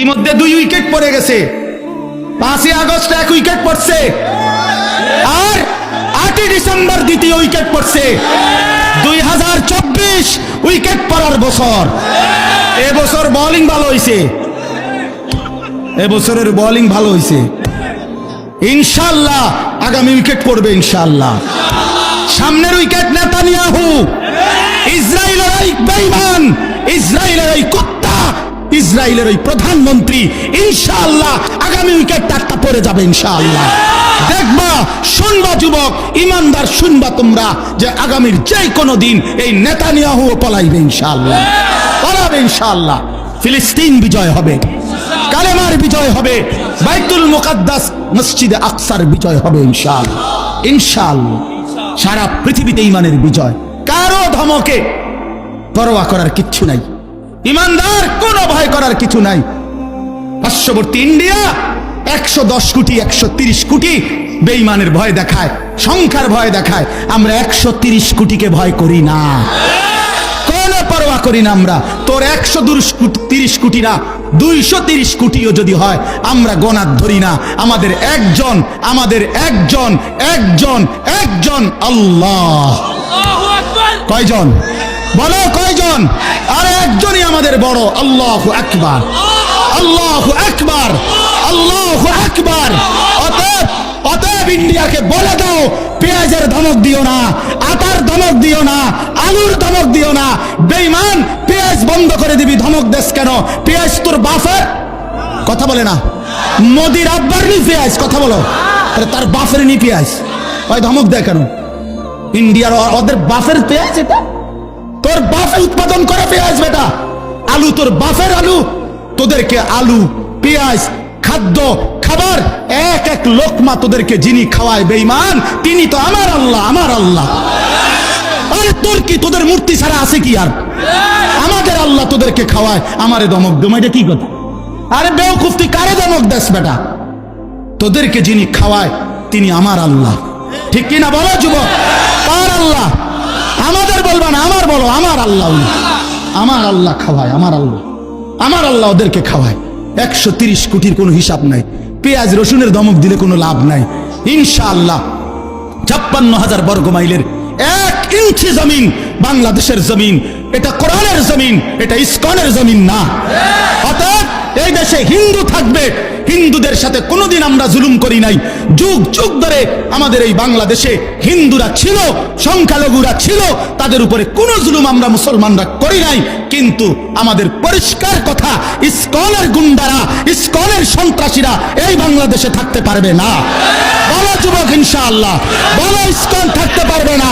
ইতিমধ্যে 2 উইকেট পড়ে গেছে। 5ই আগস্ট 1 উইকেট পড়ছে, আর 8ই ডিসেম্বর 2য় উইকেট পড়ছে। 2024 উইকেট পড়ার বছর। এবছর বোলিং ভালো হয়েছে, এবছরের বোলিং ভালো হয়েছে। ইনশাআল্লাহ আগামী উইকেট পড়বে ইনশাআল্লাহ। সামনের উইকেট নেতানিয়াহু, ইসরায়েলের ওই বেঈমান, ইসরায়েলের ওই কুত্তা, ইসরায়েলের ওই প্রধানমন্ত্রী। ইনশাআল্লাহ আগামী উইকেট একটা পড়ে যাবে ইনশাআল্লাহ। দেখবা, শুনবা যুবক, ইমানদার শুনবা তোমরা, যে আগামীর যে কোনো দিন এই নেতানিয়াহু পলাইবে ইনশাআল্লাহ, পলাবে ইনশাআল্লাহ। ফিলিস্তিন বিজয় হবে, কালেমার বিজয় হবে, বাইতুল মুকাদ্দাস মসজিদে আকসার বিজয় হবে ইনশাআল্লাহ, ইনশাআল্লাহ। সারা পৃথিবীতে ইমানের বিজয়। কারো ধমকে পরোয়া করার কিচ্ছু নাই, ইমানদার কোনো ভয় করার কিছু নাই। পার্শ্ববর্তী ইন্ডিয়া 110 কোটি 130 কোটি বেঈমানের ভয় দেখায়, সংখ্যার ভয় দেখায়। আমরা 130 কোটিকে ভয় করি না, কোনো পরোয়া করি না আমরা। তোর 130 কোটি না, 230 কোটিও যদি হয় আমরা গোনাত ধরি না। আমাদের একজন, আমাদের একজন, একজন, একজন আল্লাহ। কয়জন বলো, কয়জন? আর একজনই আমাদের বড়। আল্লাহু আকবার, আল্লাহু আকবার, আল্লাহু আকবার। অতএব ইন্ডিয়াকে বলে দাও, পেঁয়াজের ধমক দিও না, আটার ধমক দিও না, আলুর ধমক দিও না। বেঈমান, পেঁয়াজ বন্ধ করে দিবি, ধমক দেশ কেন? পেঁয়াজ তোর বাপের, কথা বলে না। মোদির আব্বার নি পেঁয়াজ, কথা বলো। আরে তার বাপের নি পেঁয়াজ, ওই ধমক দেয় কেন? ইন্ডিয়ার ওদের বাপের পেঁয়াজ, এটা তোর বাপে উৎপাদন করে পেঁয়াজ বেটা। আলু তোর বাপের আলু, তোদেরকে আলু, পেঁয়াজ, খাদ্য, খাবার এক এক লোকমা তোদেরকে যিনি খাওয়ায় বেঈমান, তিনি তো আমার আল্লাহ, আমার আল্লাহ। আরে তোর কি, তোদের মূর্তি ছাড়া আছে কি আর? আমাদের আল্লাহ তোদেরকে খাওয়ায়, আমারে ধমক দেবো, এটা কি কথা? আরে বেওকুফ, তুই কারে ধমক দেস বেটা? তোদেরকে যিনি খাওয়ায় তিনি আমার আল্লাহ, ঠিক কিনা বলো যুবক? কার আল্লাহ? আমাদের বলবা না, আমার বলো, আমার আল্লাহ। আমার আল্লাহ খাওয়ায়, আমার আল্লাহ, আমার আল্লাহ ওদেরকে খাওয়ায়। 130 কোটির কোনো হিসাব নাই। পেঁয়াজ রসুনের ধমক দিলে কোনো লাভ নাই ইনশাআল্লাহ। 56,000 বর্গ মাইলের 1 ইঞ্চি জমিন বাংলাদেশের জমিন। এটা কোরআনের জমিন, এটা ইসকনের জমিন না। অতএব এই দেশে হিন্দু থাকবে, হিন্দুদের সাথে কোনোদিন আমরা জুলুম করি নাই। যুগ যুগ ধরে আমাদের এই বাংলাদেশে হিন্দুরা ছিল, সংখ্যালঘুরা ছিল, তাদের উপরে কোনো জুলুম আমরা মুসলমানরা করি নাই। কিন্তু আমাদের পরিষ্কার কথা, ইসকনের গুন্ডারা, ইসকনের সন্ত্রাসীরা এই বাংলাদেশে থাকতে পারবে না। বলো যুবক, ইনশাআল্লাহ বলো, ইসকন থাকতে পারবে না।